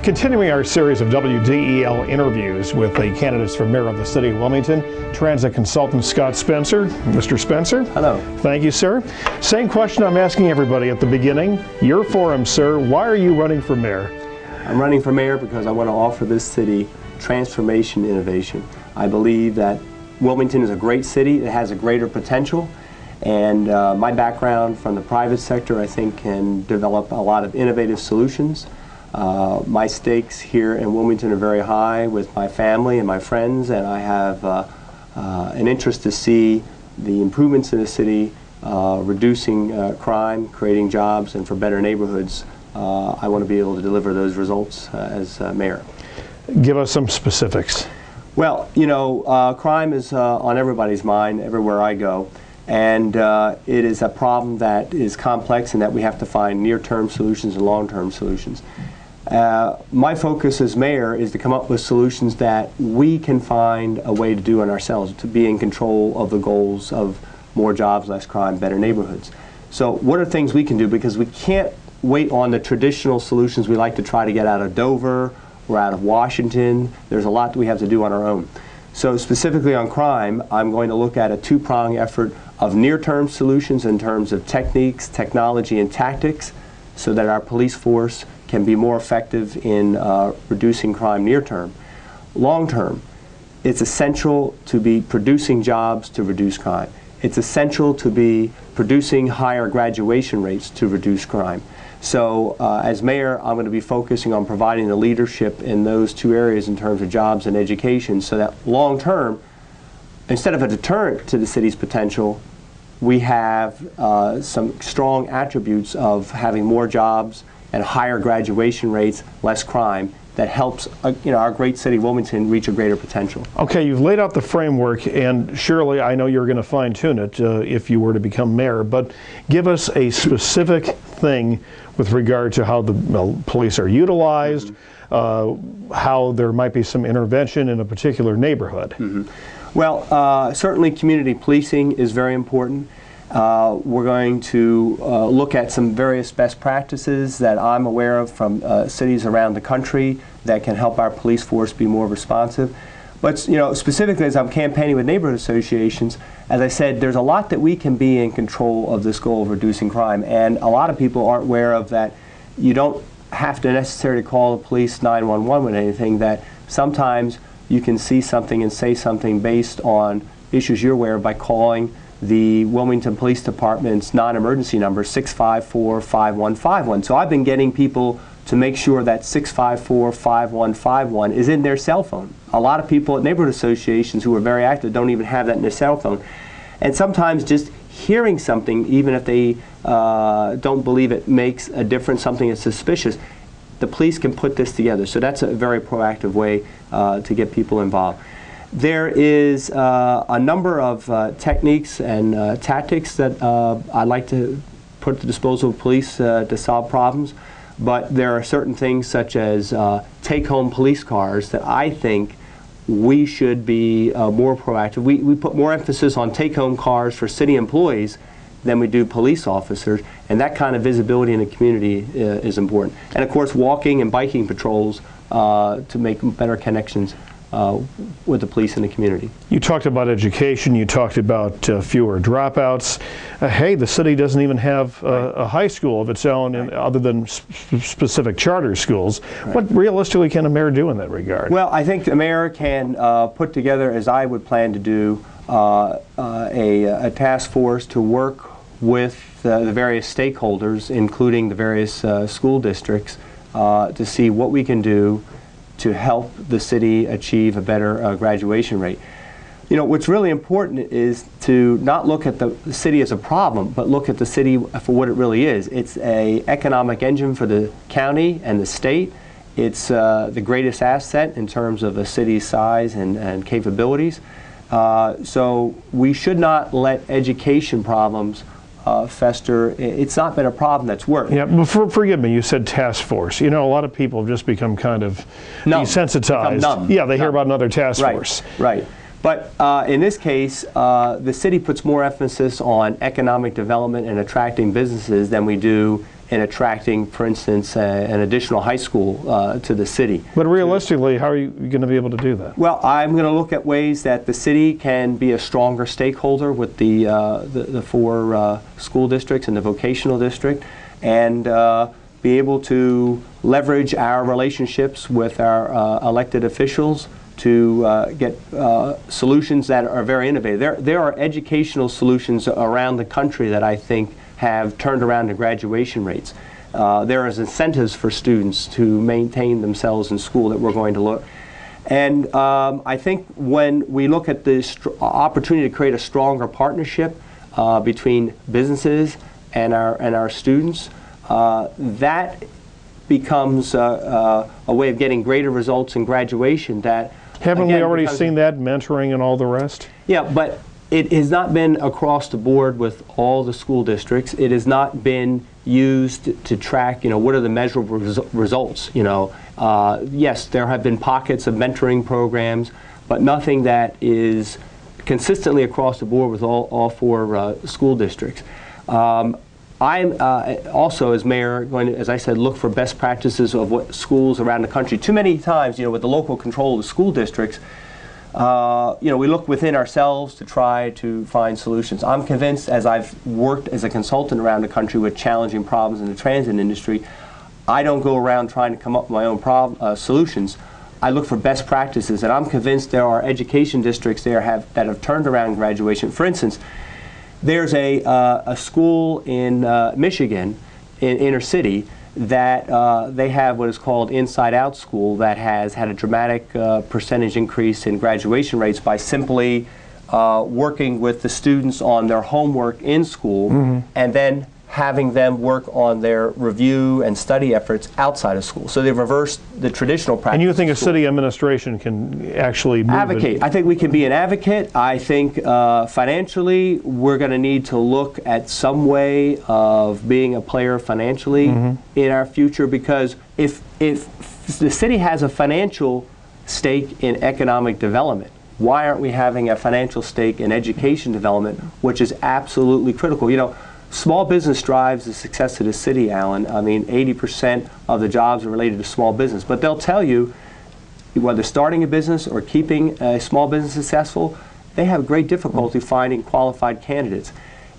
Continuing our series of WDEL interviews with the candidates for mayor of the city of Wilmington, transit consultant Scott Spencer. Mr. Spencer. Hello. Thank you, sir. Same question I'm asking everybody at the beginning. Your forum, sir. Why are you running for mayor? I'm running for mayor because I want to offer this city transformation innovation. I believe that Wilmington is a great city that has a greater potential, and my background from the private sector, I think, can develop a lot of innovative solutions. My stakes here in Wilmington are very high with my family and my friends, and I have an interest to see the improvements in the city, reducing crime, creating jobs, and for better neighborhoods. I want to be able to deliver those results as mayor. Give us some specifics. Well, you know, crime is on everybody's mind everywhere I go, and it is a problem that is complex and that we have to find near-term solutions and long-term solutions. My focus as mayor is to come up with solutions that we can find a way to do on ourselves, to be in control of the goals of more jobs, less crime, better neighborhoods. So what are things we can do? Because we can't wait on the traditional solutions we like to try to get out of Dover or out of Washington. There's a lot that we have to do on our own. So specifically on crime, I'm going to look at a two-pronged effort of near-term solutions in terms of techniques, technology, and tactics, so that our police force can be more effective in reducing crime near term. Long term, it's essential to be producing jobs to reduce crime. It's essential to be producing higher graduation rates to reduce crime. So as mayor, I'm going to be focusing on providing the leadership in those two areas in terms of jobs and education, so that long term, instead of a deterrent to the city's potential, we have some strong attributes of having more jobs and higher graduation rates, less crime, that helps our great city, Wilmington, reach a greater potential. Okay, you've laid out the framework, and surely I know you're going to fine-tune it if you were to become mayor, but give us a specific thing with regard to how the police are utilized, how there might be some intervention in a particular neighborhood. Well, certainly community policing is very important. We're going to look at some various best practices that I'm aware of from cities around the country that can help our police force be more responsive. But specifically as I'm campaigning with neighborhood associations, as I said, there's a lot that we can be in control of this goal of reducing crime, and a lot of people aren't aware of that. You don't have to necessarily call the police 911 with anything, that sometimes you can see something and say something based on issues you're aware of by calling the Wilmington Police Department's non-emergency number, 654-5151. So I've been getting people to make sure that 654-5151 is in their cell phone. A lot of people at neighborhood associations who are very active don't even have that in their cell phone. And sometimes just hearing something, even if they don't believe it makes a difference, something is suspicious, the police can put this together. So that's a very proactive way to get people involved. There is a number of techniques and tactics that I'd like to put at the disposal of police to solve problems, but there are certain things such as take-home police cars that I think we should be more proactive. We put more emphasis on take-home cars for city employees than we do police officers, and that kind of visibility in the community is important. And of course, walking and biking patrols to make better connections with the police and the community. You talked about education, you talked about fewer dropouts. Hey, the city doesn't even have a high school of its own other than specific charter schools. What realistically can a mayor do in that regard? Well, I think the mayor can put together, as I would plan to do, a task force to work with the various stakeholders, including the various school districts, to see what we can do to help the city achieve a better graduation rate. What's really important is to not look at the city as a problem, but look at the city for what it really is. It's an economic engine for the county and the state. It's the greatest asset in terms of a city's size and capabilities. So we should not let education problems fester. It's not been a problem that's worked. Yeah, but forgive me, you said task force. A lot of people have just become kind of desensitized. Numb. Yeah, they hear about another task force. Right. But in this case, the city puts more emphasis on economic development and attracting businesses than we do in attracting, for instance, an additional high school to the city. But realistically, how are you going to be able to do that? Well, I'm going to look at ways that the city can be a stronger stakeholder with the 4 school districts and the vocational district, and be able to leverage our relationships with our elected officials to get solutions that are very innovative. There are educational solutions around the country that I think have turned around the graduation rates. There is incentives for students to maintain themselves in school that we're going to look. And I think when we look at the opportunity to create a stronger partnership between businesses and our students, that becomes a way of getting greater results in graduation. That haven't we already seen that, mentoring and all the rest? Yeah, but it has not been across the board with all the school districts. It has not been used to track, what are the measurable results. Yes, there have been pockets of mentoring programs, but nothing that is consistently across the board with all 4 school districts. I'm also, as mayor, going to, as I said, look for best practices of what schools around the country. Too many times, with the local control of the school districts, we look within ourselves to try to find solutions. I'm convinced, as I've worked as a consultant around the country with challenging problems in the transit industry, I don't go around trying to come up with my own solutions. I look for best practices, and I'm convinced there are education districts that have turned around graduation. For instance, there's a school in Michigan, in inner city, that they have what is called Inside Out School that has had a dramatic percentage increase in graduation rates by simply working with the students on their homework in school, and then having them work on their review and study efforts outside of school. So they've reversed the traditional practice. And you think a city administration can actually move advocate? I think we can be an advocate. I think financially, we're going to need to look at some way of being a player financially in our future, because if the city has a financial stake in economic development, why aren't we having a financial stake in education development, which is absolutely critical? Small business drives the success of the city, Allan. I mean, 80% of the jobs are related to small business. But they'll tell you, whether starting a business or keeping a small business successful, they have great difficulty finding qualified candidates.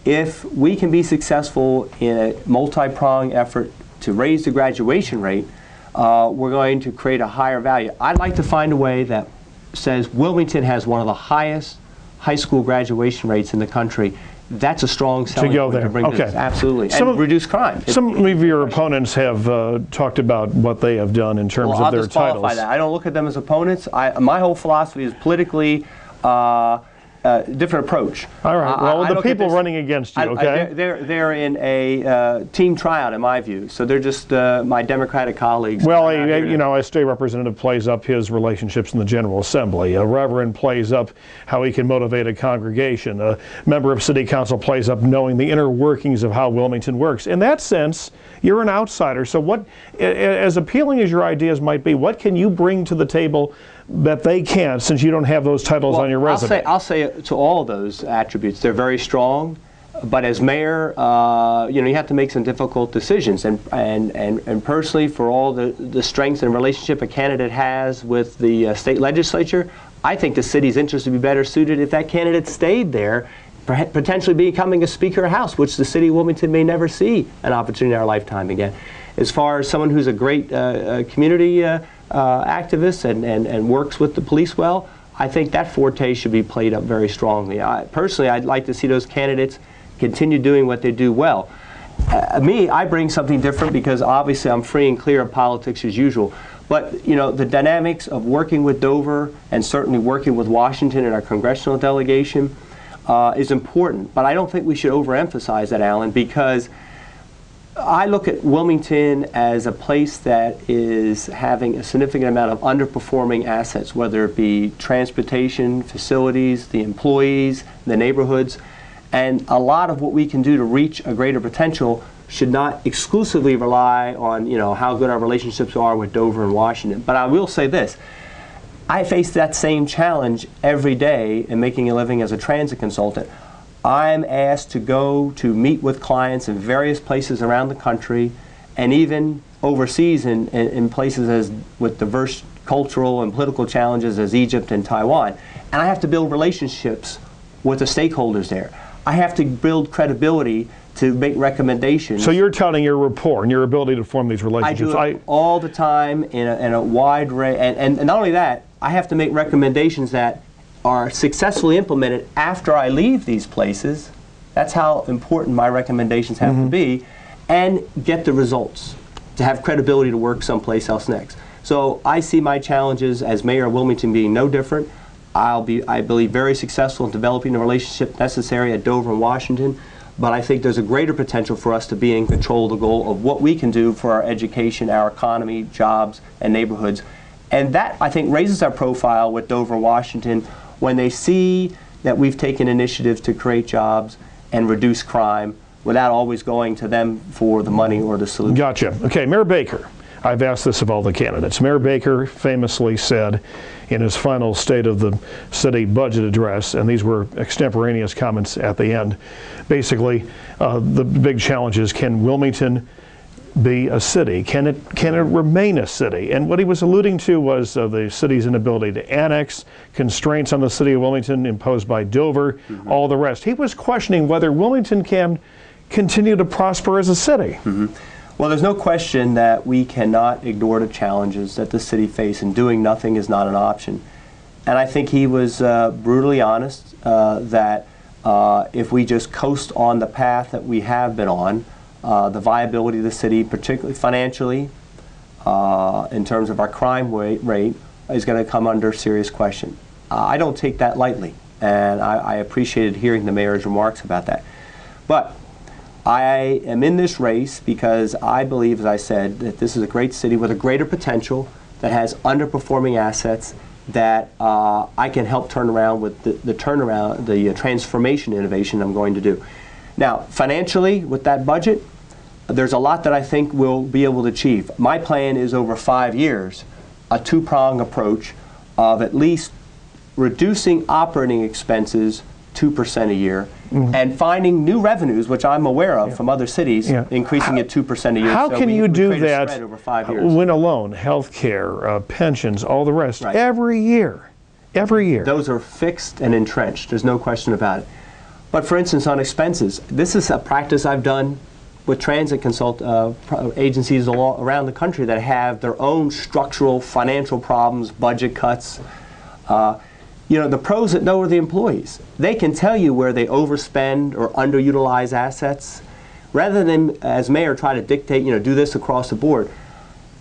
If we can be successful in a multi-pronged effort to raise the graduation rate, we're going to create a higher value. I'd like to find a way that says Wilmington has one of the highest high school graduation rates in the country. That's a strong selling point to bring business. Absolutely. And reduce crime. Some of your opponents have talked about what they have done in terms of their titles. That. I don't look at them as opponents. My whole philosophy is politically different approach. All right. Well, the people running against you, okay? They're in a team tryout, in my view. So they're just my Democratic colleagues. Well, a state representative plays up his relationships in the General Assembly. A reverend plays up how he can motivate a congregation. A member of City Council plays up knowing the inner workings of how Wilmington works. In that sense, you're an outsider. So what, as appealing as your ideas might be, what can you bring to the table that they can't, since you don't have those titles on your resume? I'll say to all those attributes, they're very strong. But as mayor, you have to make some difficult decisions. And personally, for all the strengths and relationship a candidate has with the state legislature, I think the city's interest would be better suited if that candidate stayed there, potentially becoming a Speaker of House, which the city of Wilmington may never see an opportunity in our lifetime again. As far as someone who's a great community activist and works with the police well, I think that forte should be played up very strongly. Personally, I'd like to see those candidates continue doing what they do well. I bring something different because obviously I'm free and clear of politics as usual. But the dynamics of working with Dover and certainly working with Washington and our congressional delegation is important. But I don't think we should overemphasize that, Allan, because I look at Wilmington as a place that is having a significant amount of underperforming assets, whether it be transportation, facilities, the employees, the neighborhoods. And a lot of what we can do to reach a greater potential should not exclusively rely on how good our relationships are with Dover and Washington. But I will say this. I face that same challenge every day in making a living as a transit consultant. I'm asked to go to meet with clients in various places around the country and even overseas in places as with diverse cultural and political challenges as Egypt and Taiwan. And I have to build relationships with the stakeholders there. I have to build credibility to make recommendations. So you're touting your rapport and your ability to form these relationships. I do it all the time in a wide array. And not only that, I have to make recommendations that are successfully implemented after I leave these places. That's how important my recommendations have to be, and get the results to have credibility to work someplace else next. So I see my challenges as mayor of Wilmington being no different. I'll be, I believe, very successful in developing the relationship necessary at Dover and Washington, but I think there's a greater potential for us to be in control of the goal of what we can do for our education, our economy, jobs, and neighborhoods. And that, I think, raises our profile with Dover and Washington when they see that we've taken initiatives to create jobs and reduce crime without always going to them for the money or the solution. Gotcha. Okay, Mayor Baker. I've asked this of all the candidates. Mayor Baker famously said in his final State of the City budget address, and these were extemporaneous comments at the end, basically the big challenge is, can Wilmington be a city? Can it remain a city? And what he was alluding to was the city's inability to annex, constraints on the city of Wilmington imposed by Dover, all the rest. He was questioning whether Wilmington can continue to prosper as a city. Well, there's no question that we cannot ignore the challenges that the city faces, and doing nothing is not an option. And I think he was brutally honest that if we just coast on the path that we have been on, the viability of the city, particularly financially, in terms of our crime rate, is going to come under serious question. I don't take that lightly, and I appreciated hearing the mayor's remarks about that. But I am in this race because I believe, as I said, that this is a great city with a greater potential that has underperforming assets that I can help turn around with the transformation innovation I'm going to do. Now, financially, with that budget, there's a lot that I think we'll be able to achieve. My plan is over 5 years, a two-pronged approach of at least reducing operating expenses 2% a year, and finding new revenues, which I'm aware of from other cities, increasing it 2% a year. How can you do that over 5 years. when alone, health care, pensions, all the rest, every year? Every year. Those are fixed and entrenched. There's no question about it. But for instance, on expenses, this is a practice I've done with transit agencies around the country that have their own structural financial problems, budget cuts. You know, the pros that know are the employees. They can tell you where they overspend or underutilize assets. Rather than, as mayor, try to dictate, do this across the board.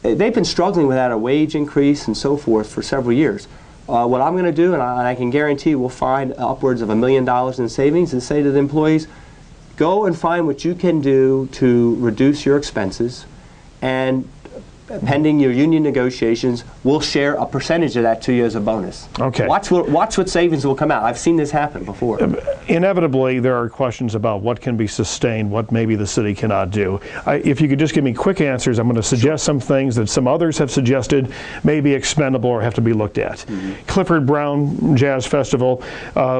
They've been struggling without a wage increase and so forth for several years. What I'm going to do, and I can guarantee we'll find upwards of $1 million in savings, and say to the employees, go and find what you can do to reduce your expenses, and pending your union negotiations, we'll share a percentage of that to you as a bonus. Okay. Watch what savings will come out. I've seen this happen before. Inevitably, there are questions about what can be sustained, what maybe the city cannot do. If you could just give me quick answers, I'm going to suggest some things that some others have suggested may be expendable or have to be looked at. Clifford Brown Jazz Festival,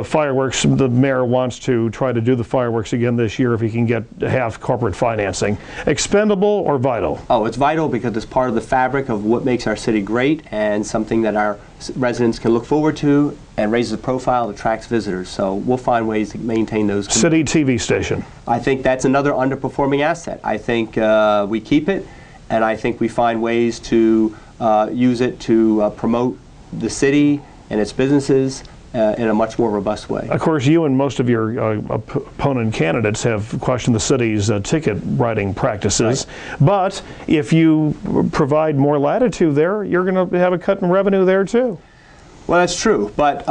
fireworks, the mayor wants to try to do the fireworks again this year if he can get half corporate financing. Expendable or vital? Oh, it's vital because it's part of the fabric of what makes our city great, and something that our residents can look forward to, and raises the profile, attracts visitors. So we'll find ways to maintain those. City TV station. I think that's another underperforming asset. I think we keep it, and I think we find ways to use it to promote the city and its businesses in a much more robust way. Of course, you and most of your opponent candidates have questioned the city's ticket writing practices. But if you provide more latitude there, you're going to have a cut in revenue there too. Well, that's true. But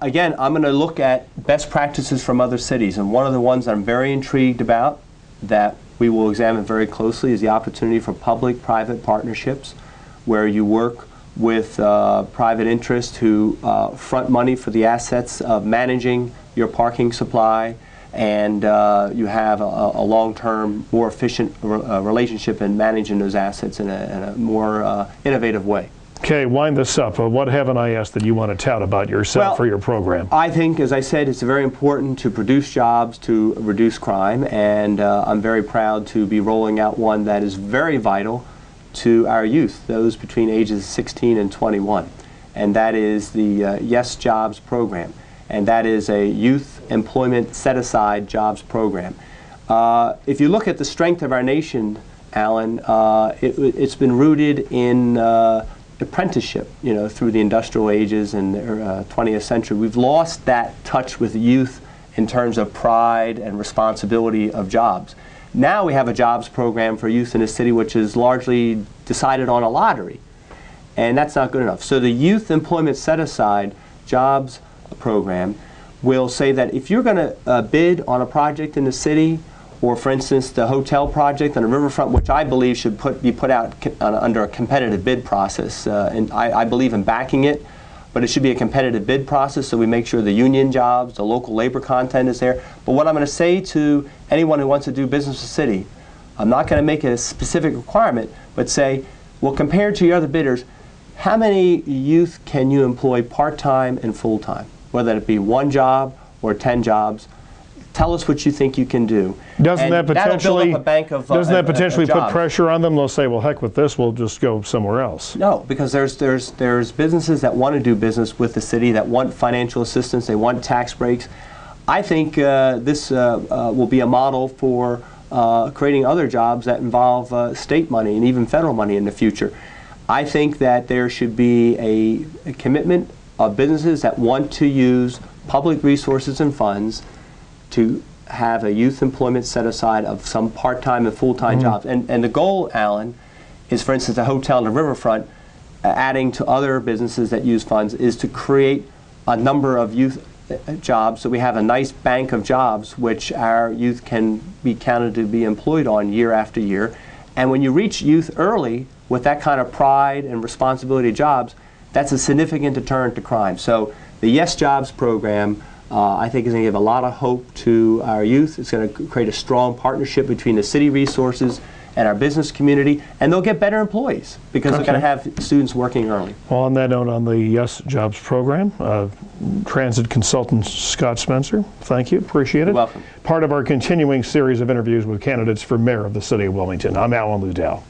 again, I'm going to look at best practices from other cities. And one of the ones I'm very intrigued about that we will examine very closely is the opportunity for public-private partnerships, where you work with private interests who front money for the assets of managing your parking supply, and you have a long-term, more efficient relationship in managing those assets in a more innovative way. Okay, wind this up. What haven't I asked that you want to tout about yourself or your program? I think, as I said, it's very important to produce jobs to reduce crime, and I'm very proud to be rolling out one that is very vital to our youth, those between ages 16 and 21, and that is the Yes Jobs program, and that is a youth employment set-aside jobs program. If you look at the strength of our nation, Allan, it's been rooted in apprenticeship, through the industrial ages and the 20th century. We've lost that touch with youth in terms of pride and responsibility of jobs. Now we have a jobs program for youth in a city which is largely decided on a lottery, and that's not good enough. So the Youth Employment Set-Aside Jobs program will say that if you're going to bid on a project in the city, or for instance the hotel project on the riverfront, which I believe should be put out under a competitive bid process, and I believe in backing it, but it should be a competitive bid process so we make sure the union jobs, the local labor content is there. But what I'm going to say to anyone who wants to do business with the city, I'm not going to make it a specific requirement, but say, well, compared to your other bidders, how many youth can you employ part-time and full-time, whether it be one job or 10 jobs? Tell us what you think you can do. Doesn't that potentially put put pressure on them? They'll say, well, heck with this, we'll just go somewhere else. No, because there's businesses that want to do business with the city, that want financial assistance, they want tax breaks. I think this will be a model for creating other jobs that involve state money and even federal money in the future. I think that there should be a commitment of businesses that want to use public resources and funds to have a youth employment set aside of some part-time and full-time jobs. And the goal, Allan, is, for instance, a hotel on the riverfront, adding to other businesses that use funds, is to create a number of youth jobs so we have a nice bank of jobs which our youth can be counted to be employed on year after year. And when you reach youth early with that kind of pride and responsibility of jobs, that's a significant deterrent to crime. So the Yes Jobs program, I think, is going to give a lot of hope to our youth. It's going to create a strong partnership between the city resources and our business community, and they'll get better employees because they're going to have students working early. Well, on that note, on the Yes Jobs program, transit consultant Scott Spencer, thank you, appreciate it. You're welcome. Part of our continuing series of interviews with candidates for mayor of the city of Wilmington. I'm Allan Loudell.